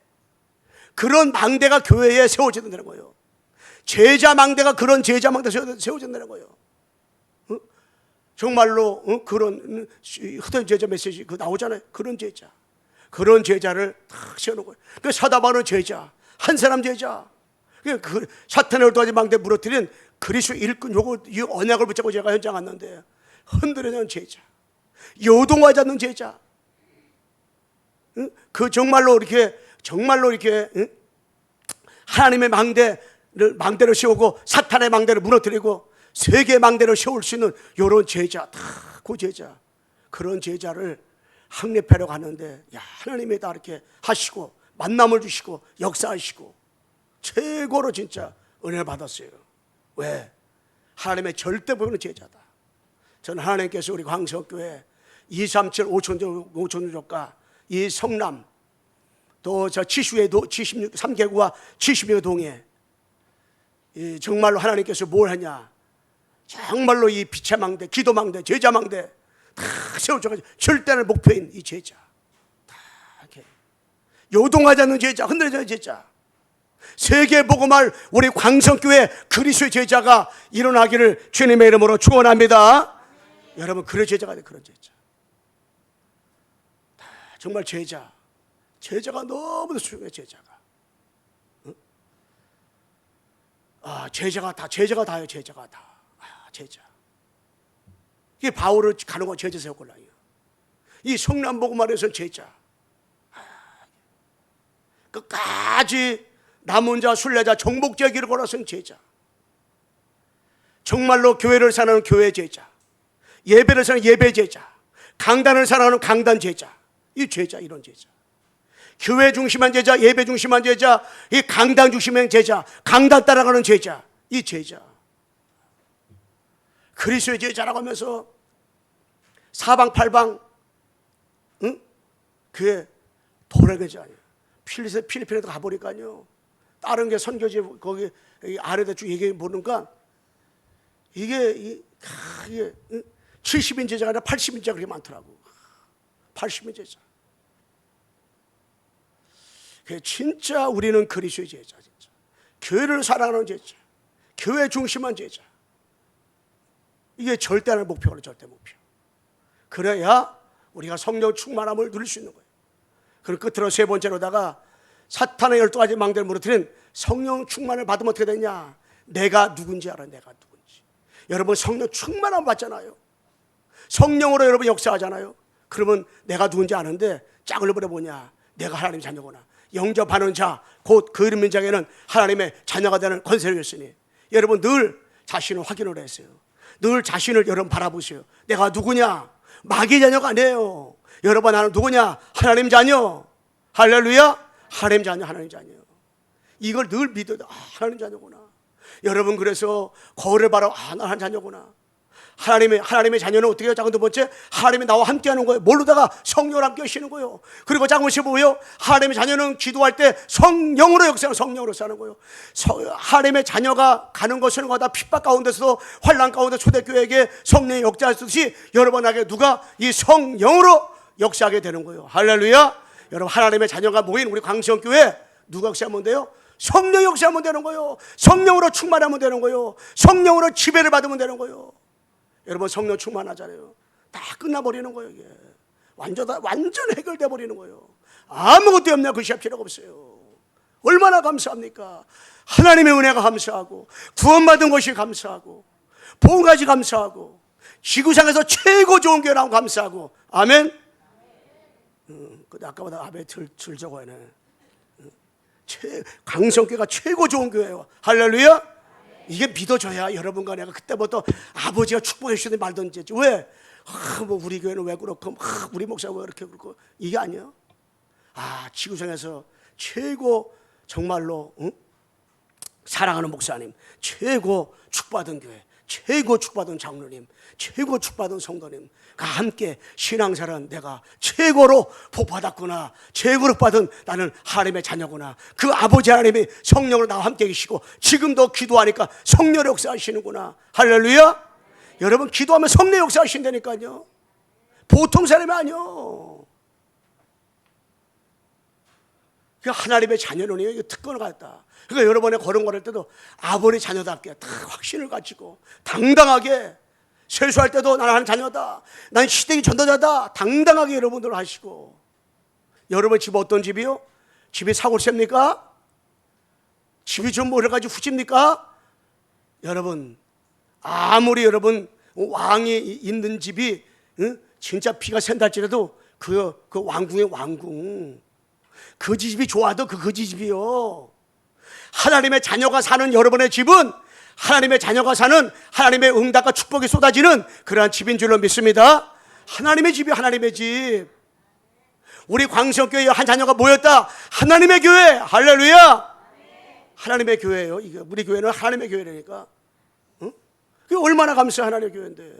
그런 망대가 교회에 세워진다는 거예요. 제자 망대가 그런 제자 망대 세워진다는 거예요. 정말로 그런 흩어진 제자 메시지 그 나오잖아요. 그런 제자, 그런 제자를 탁 세우는 거예요. 그 사다바는 제자, 한 사람 제자, 그 사탄의 얼토하지 망대 무너뜨린 그리스도 일꾼 요거 이 언약을 붙잡고 제가 현장 왔는데 흔들어내는 제자, 요동하지 않는 제자, 그 정말로 이렇게 하나님의 망대를 세우고 사탄의 망대를 무너뜨리고 세계의 망대를 세울 수 있는 요런 제자, 그 제자, 그런 제자를 확립하려고 하는데, 야, 하나님이 다 이렇게 하시고 만남을 주시고 역사하시고 최고로 진짜 은혜를 받았어요. 왜? 하나님의 절대 보이는 제자다. 저는 하나님께서 우리 광석교회 237 5천조가 이 성남 또 저 3개구와 70여 동에 정말로 하나님께서 뭘 하냐, 정말로 이 빛의 망대, 기도 망대, 제자 망대 다 세워져가지고 절대의 목표인 이 제자, 다 이렇게 요동하지 않는 제자, 흔들리지 않는 제자, 세계 복음할 우리 광성교회 그리스도의 제자가 일어나기를 주님의 이름으로 축원합니다. 여러분, 그런 제자가 돼, 그런 제자. 정말 제자가 너무도 중요해. 제자가 제자가 다예요. 제자가 다. 제자. 이게 바울을 가는 건 제자 세웠걸랑이요. 이 성남 복음안에서 제자. 끝까지 남은 자, 순례자, 정복자 길을 걸어선 제자. 정말로 교회를 사랑하는 교회 제자, 예배를 사랑하는 예배 제자, 강단을 사랑하는 강단 제자. 이 제자, 이런 제자. 교회 중심한 제자, 예배 중심한 제자, 이 강단 중심한 제자, 강단 따라가는 제자, 이 제자. 그리스도의 제자라고 하면서 사방팔방 그게 도래되지 않아요. 필리핀에도 가보니까요, 다른 게 선교지 거기 아래다 쭉 얘기해 보니까 이게 70인 제자가 아니라 80인 제자가 그렇게 많더라고. 80인 제자. 진짜 우리는 그리스도의 제자, 진짜 교회를 사랑하는 제자, 교회 중심한 제자. 이게 절대하는 목표가 절대 목표. 그래야 우리가 성령 충만함을 누릴 수 있는 거예요. 그리고 끝으로 세 번째로다가 사탄의 12가지 망대를 무너뜨린 성령 충만을 받으면 어떻게 되냐? 내가 누군지 알아. 내가 누군지. 여러분, 성령 충만함 받잖아요. 성령으로 여러분 역사하잖아요. 그러면 내가 누군지 아는데 짝을 버려보냐? 내가 하나님의 자녀구나. 영접하는 자, 곧 그 이름 민장에는 하나님의 자녀가 되는 권세를 줬으니, 여러분 늘 자신을 확인을 했어요. 늘 자신을 여러분 바라보세요. 내가 누구냐? 마귀 자녀가 아니에요. 여러분, 나는 누구냐? 하나님 자녀. 할렐루야. 하나님 자녀, 하나님 자녀. 이걸 늘 믿어야 돼. 하나님 자녀구나. 여러분, 그래서 거울을 바라, 나 하나님 자녀구나. 하나님의 자녀는 어떻게 해요? 작은 두 번째, 하나님이 나와 함께 하는 거예요. 뭘로다가? 성령으로 함께 하시는 거예요. 그리고 작은 것이 뭐예요? 하나님의 자녀는 기도할 때 성령으로 역사하는, 성령으로 사는 거예요. 하나님의 자녀가 가는 것은 거다 핍박 가운데서도, 환난 가운데 초대교회에게 성령이 역사하듯이 여러분에게 누가 이 성령으로 역사하게 되는 거예요. 할렐루야. 여러분, 하나님의 자녀가 모인 우리 광시형교회 누가 역사하면 돼요? 성령 역사하면 되는 거예요. 성령으로 충만하면 되는 거예요. 성령으로 지배를 받으면 되는 거예요. 여러분, 성령 충만하잖아요. 다 끝나버리는 거예요. 이게 완전 해결돼 버리는 거예요. 아무것도 없냐? 그 시합 필요가 없어요. 얼마나 감사합니까? 하나님의 은혜가 감사하고, 구원받은 것이 감사하고, 복음까지 감사하고, 지구상에서 최고 좋은 교회 나온 감사하고. 아멘. 근데 아까보다 아베 들 적어야네. 강성교회가 최고 좋은 교회예요. 할렐루야. 이게 믿어져야 여러분과 내가 그때부터 아버지가 축복해 주시는 말든지. 왜? 뭐 우리 교회는 왜 그렇고, 우리 목사가 왜 그렇게 그렇고. 이게 아니에요. 지구상에서 최고 정말로 사랑하는 목사님, 최고 축복받은 교회, 최고 축복받은 장로님, 최고 축복받은 성도님과 함께 신앙생활은 내가 최고로 복받았구나, 최고로 받은 나는 하나님의 자녀구나. 그 아버지 하나님이 성령으로 나와 함께 계시고, 지금도 기도하니까 성령 역사하시는구나. 할렐루야. 여러분, 기도하면 성령 역사하신다니까요. 보통 사람이 아니요. 하나님의 자녀는 이게 특권을 갖다. 그러니까 여러분의 걸음 걸을 때도 아버지 자녀답게 다 확신을 가지고 당당하게 세수할 때도 나는 하나님 자녀다, 난 시대의 전도자다, 당당하게 여러분들 하시고. 여러분 집 어떤 집이요? 집이 사골세입니까? 집이 좀 뭐 여러 가지 후집니까? 여러분 아무리 여러분 왕이 있는 집이 진짜 피가 샌다 할지라도 그 왕궁의 왕궁, 그 집이 좋아도 그 집이요. 하나님의 자녀가 사는 여러분의 집은 하나님의 자녀가 사는 하나님의 응답과 축복이 쏟아지는 그러한 집인 줄로 믿습니다. 하나님의 집이 하나님의 집. 우리 광성교회에 한 자녀가 모였다. 하나님의 교회. 할렐루야. 하나님의 교회예요. 이게 우리 교회는 하나님의 교회라니까. 응? 그게 얼마나 감사한 하나님의 교회인데.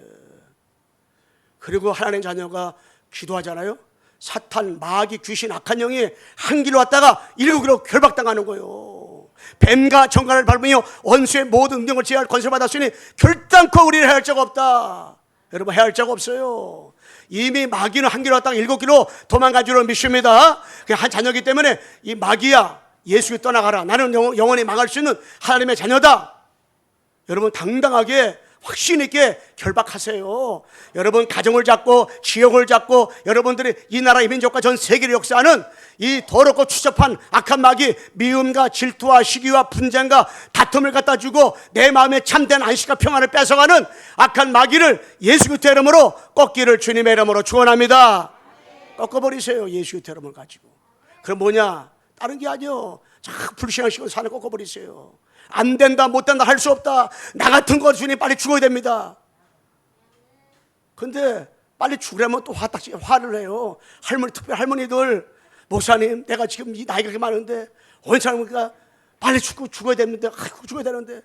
그리고 하나님 자녀가 기도하잖아요. 사탄, 마귀, 귀신, 악한 영이 한 길로 왔다가 일곱 길로 결박당하는 거예요. 뱀과 정갈을 밟으며 원수의 모든 능력을 제할 권세를 받았으니 결단코 우리를 해할 자가 없다. 여러분 해할 자가 없어요. 이미 마귀는 한 길로 왔다가 일곱 길로 도망간 줄로 믿습니다. 한 자녀이기 때문에 이 마귀야 예수께 떠나가라. 나는 영원히 망할 수 있는 하나님의 자녀다. 여러분 당당하게 확신 있게 결박하세요. 여러분 가정을 잡고 지역을 잡고 여러분들이 이 나라 이 민족과 전 세계를 역사하는 이 더럽고 추잡한 악한 마귀, 미움과 질투와 시기와 분쟁과 다툼을 갖다 주고 내 마음에 참된 안식과 평안을 뺏어가는 악한 마귀를 예수 그리스도의 이름으로 꺾기를 주님의 이름으로 축원합니다. 꺾어버리세요. 예수 그리스도의 이름을 가지고. 그럼 뭐냐? 다른 게 아니요. 자, 불신앙식으로 산을 꺾어버리세요. 안 된다, 못 된다, 할 수 없다. 나 같은 거 주님 빨리 죽어야 됩니다. 근데 빨리 죽으려면 또 화를 해요. 특별히 할머니들, 목사님, 내가 지금 이 나이가 그렇게 많은데 원사님과 빨리 죽어야 되는데, 죽어야 되는데.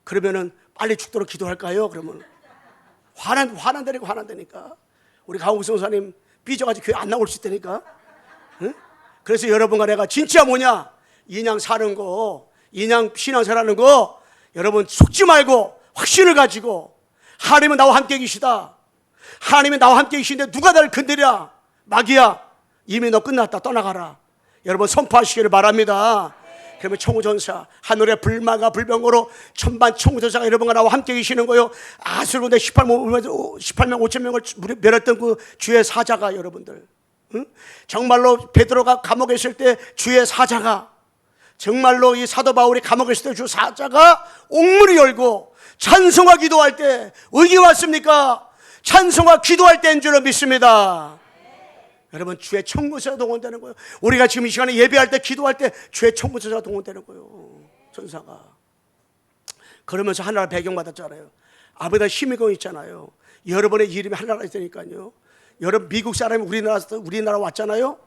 그러면은 빨리 죽도록 기도할까요? 그러면 화난다니까. 우리 강홍성 목사님 삐져가지고 교회 안 나올 수 있다니까. 응? 그래서 여러분과 내가 진짜 뭐냐? 인양 사는 거, 인양 신앙생활하는 거, 여러분 속지 말고 확신을 가지고 하나님은 나와 함께 계시다. 하나님은 나와 함께 계시는데 누가 나를 건드려? 마귀야, 이미 너 끝났다, 떠나가라. 여러분 선포하시기를 바랍니다. 그러면 청우전사, 하늘의 불마가 불병거로 천반 청우전사가 여러분과 나와 함께 계시는 거요. 아수르군대 18만 5천 명을 멸했던 그 주의 사자가 여러분들, 응? 정말로 베드로가 감옥에 있을 때 주의 사자가, 정말로 이 사도 바울이 감옥에 있을 때 주 사자가 옥문을 열고 찬송과 기도할 때 의기 왔습니까? 찬송과 기도할 때인 줄로 믿습니다. 여러분 주의 청구서가 동원되는 거예요. 우리가 지금 이 시간에 예배할 때 기도할 때 주의 청구서가 동원되는 거예요. 전사가. 그러면서 하나님 배경받았잖아요. 아버지가 힘이고 있잖아요. 여러분의 이름이 하나가 있으니까요. 여러분 미국 사람이 우리나라 왔잖아요.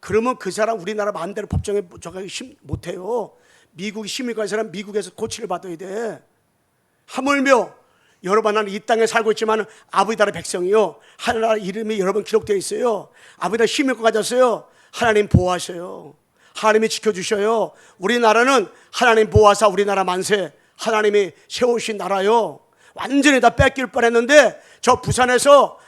그러면 그 사람 우리나라 마음대로 법정에 저가기 못해요. 미국이 힘이 간 사람 미국에서 고치를 받아야 돼. 하물며 여러분 나는 이 땅에 살고 있지만 아버지 나라 백성이요. 하나님 이름이 여러분 기록되어 있어요. 아버지 나라 힘을 가졌어요. 하나님 보호하셔요. 하나님이 지켜주셔요. 우리나라는 하나님 보호하사 우리나라 만세. 하나님이 세우신 나라요. 완전히 다 뺏길 뻔했는데 저 부산에서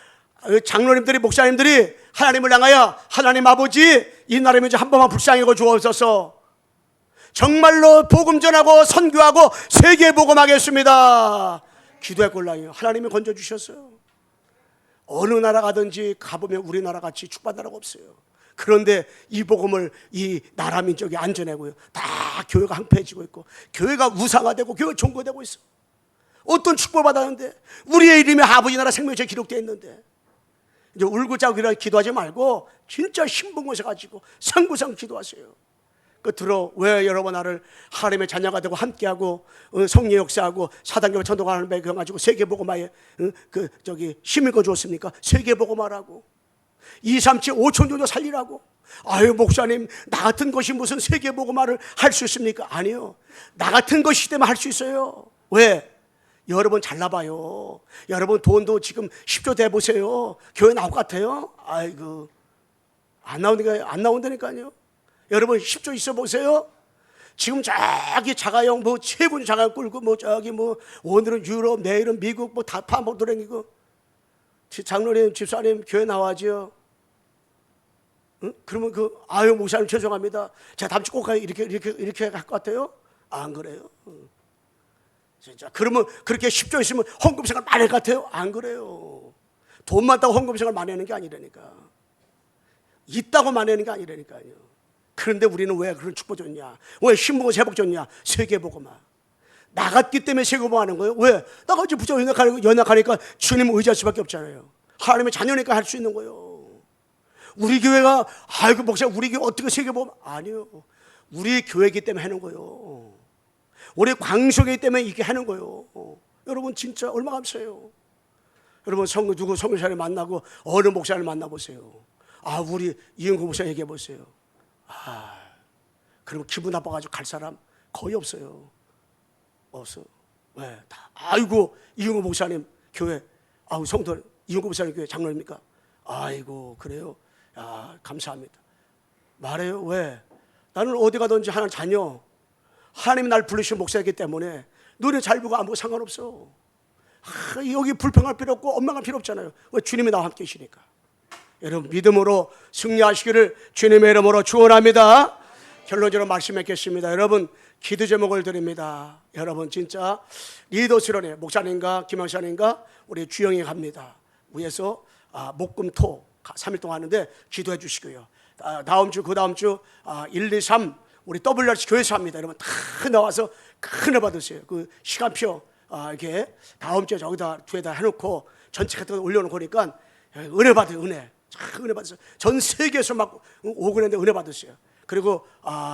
장로님들이 목사님들이 하나님을 향하여 하나님 아버지 이 나라를 이제 한 번만 불쌍히 여겨 주옵소서. 정말로 복음 전하고 선교하고 세계 복음하겠습니다. 기도의 꼴랑이요. 하나님이 건져주셨어요. 어느 나라 가든지 가보면 우리나라 같이 축복받는 나라가 없어요. 그런데 이 복음을 이 나라 민족이 안 전하고요. 다 교회가 항폐해지고 있고 교회가 우상화되고 교회가 종교되고 있어. 어떤 축복을 받았는데 우리의 이름이 아버지 나라 생명책에 기록되어 있는데 이제 울고자고 기도하지 말고 진짜 신분고세 가지고 상구상 기도하세요. 끝으로 왜 여러분 나를 하나님의 자녀가 되고 함께하고 성령 역사하고 사단교회 전도가는 배경 가지고 세계복음화에 힘을 거주었습니까? 세계복음화라고 2, 3, 7, 5천 정도 살리라고. 아유 목사님 나 같은 것이 무슨 세계복음화를 할 수 있습니까? 아니요. 나 같은 것이기 때문에 할 수 있어요. 왜? 여러분 잘나봐요. 여러분 돈도 지금 10조 대보세요. 교회 나올 것 같아요? 아이고 안 나온다니까요. 여러분 10조 있어 보세요. 지금 저기 자가용 뭐 최군 자가 끌고 뭐 저기 뭐 오늘은 유럽 내일은 미국 뭐 다 파먹 돌아다니고. 장로님 집사님 교회 나와죠. 응? 그러면 아유 목사님 죄송합니다. 제가 다음 주 꼭 가요. 이렇게 할 것 같아요? 안 그래요. 진짜 그러면 그렇게 10조 있으면 헌금 생활 많이 할 것 같아요? 안 그래요. 돈 많다고 헌금 생활 많이 하는 게 아니라니까. 있다고 많이 하는 게 아니라니까요. 그런데 우리는 왜 그런 축복 줬냐? 왜 신부고 세복 줬냐? 세계복음화. 나갔기 때문에 세계복음화 하는 거예요. 왜? 나같이 부자 연약하니까 주님 의지할 수밖에 없잖아요. 하나님의 자녀니까 할 수 있는 거예요. 우리 교회가 아이고 목사 우리 교회 어떻게 세계복음? 아니요. 우리 교회이기 때문에 하는 거예요. 우리 광석이기 때문에 이렇게 하는 거예요. 여러분 진짜 얼마나 감사해요. 여러분 누구 성교사를 만나고 어느 목사를 만나보세요. 아 우리 이은구 목사 얘기해 보세요. 아 그리고 기분 나빠가지고 갈 사람 거의 없어요. 없어. 왜? 다 아이고 이은구 목사님 교회 아우 성도 이은구 목사님 교회 장로입니까? 아이고 그래요. 야 감사합니다. 말해요. 왜? 나는 어디 가든지 하나님 자녀 하나님이 날 부르신 목사이기 때문에 노래 잘 부르고 안 부르고 상관없어. 여기 불평할 필요 없고 원망할 필요 없잖아요. 왜? 주님이 나와 함께 계시니까. 여러분 믿음으로 승리하시기를 주님의 이름으로 축원합니다. 결론적으로 말씀했겠습니다. 여러분 기도 제목을 드립니다. 여러분 진짜 리더 수련회 목사님과 김영사님과 우리 주영이 갑니다. 위에서 목금토 3일 동안 하는데 기도해 주시고요. 다음 주 그 다음 주 1, 2, 3 우리 WRC 교회에서 합니다. 여러분 다 나와서 큰 은혜 받으세요. 그 시간표 이렇게 다음 주에 저기다 뒤에다 해놓고 전체 같은 거 올려놓고 그러니까 은혜 받으세요. 은혜 받으세요. 전 세계에서 막 오고 그랬는데 은혜 받으세요. 그리고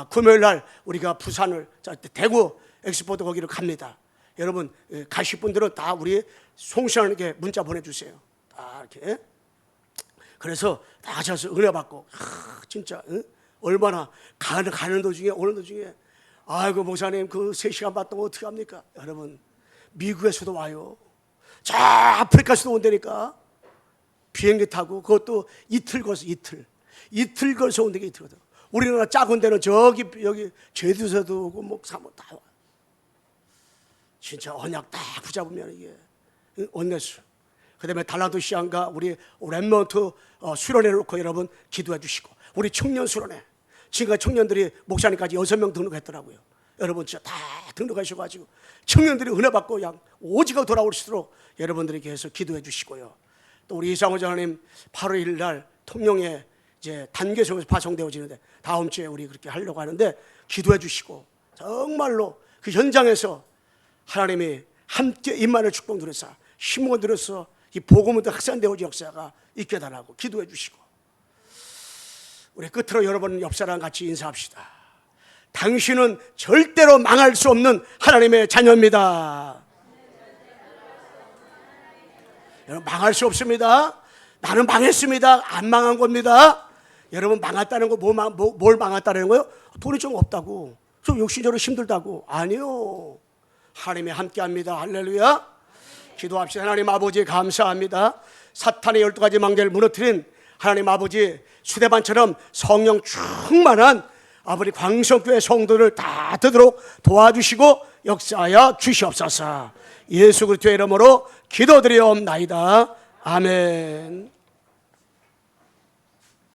금요일 날 우리가 부산을 대구 엑스포도 거기로 갑니다. 여러분 가실 분들은 다 우리 송신하님께 문자 보내주세요. 다 이렇게. 그래서 다 같이 와서 은혜 받고 진짜 얼마나 가는 도중에 오는 도중에 아이고 목사님 그 3시간 봤던 거 어떻게 합니까? 여러분 미국에서도 와요. 저 아프리카에서도 온다니까. 비행기 타고 그것도 이틀 걸어서 이틀 걸어서 온다니까 이틀 걸어서. 우리나라 작은 데는 저기 여기 제주도에서도 오고 뭐 사모 다 와. 진짜 언약 딱 붙잡으면 이게 언내수. 그다음에 달라도 시안가 우리 랩런트 수련회 놓고 여러분 기도해 주시고 우리 청년 수련회 지금까지 청년들이 목사님까지 6명 등록했더라고요. 여러분 진짜 다 등록하셔가지고 청년들이 은혜 받고 양 오지가 돌아올 수 있도록 여러분들에게 해서 기도해 주시고요. 또 우리 이상호 장로님 8월 1일 날 통영에 이제 단계성에서 파송되어지는데 다음 주에 우리 그렇게 하려고 하는데 기도해 주시고 정말로 그 현장에서 하나님이 함께 임만을 축복 누려서 힘을 누려서 이 복음으로 확산되어진 역사가 있게 달라고 기도해 주시고 우리 끝으로 여러분 옆 사람 같이 인사합시다. 당신은 절대로 망할 수 없는 하나님의 자녀입니다. 여러분 망할 수 없습니다. 나는 망했습니다. 안 망한 겁니다. 여러분 망했다는 거 뭘 망했다는 거예요? 돈이 좀 없다고 좀 욕심적으로 힘들다고. 아니요. 하나님이 함께합니다. 할렐루야. 기도합시다. 하나님 아버지 감사합니다. 사탄의 12가지 망대를 무너뜨린 하나님 아버지 수대반처럼 성령 충만한 아버지 광성교회 성도를 다 되도록 도와주시고 역사하여 주시옵소서. 예수 그리스도의 이름으로 기도드리옵나이다. 아멘.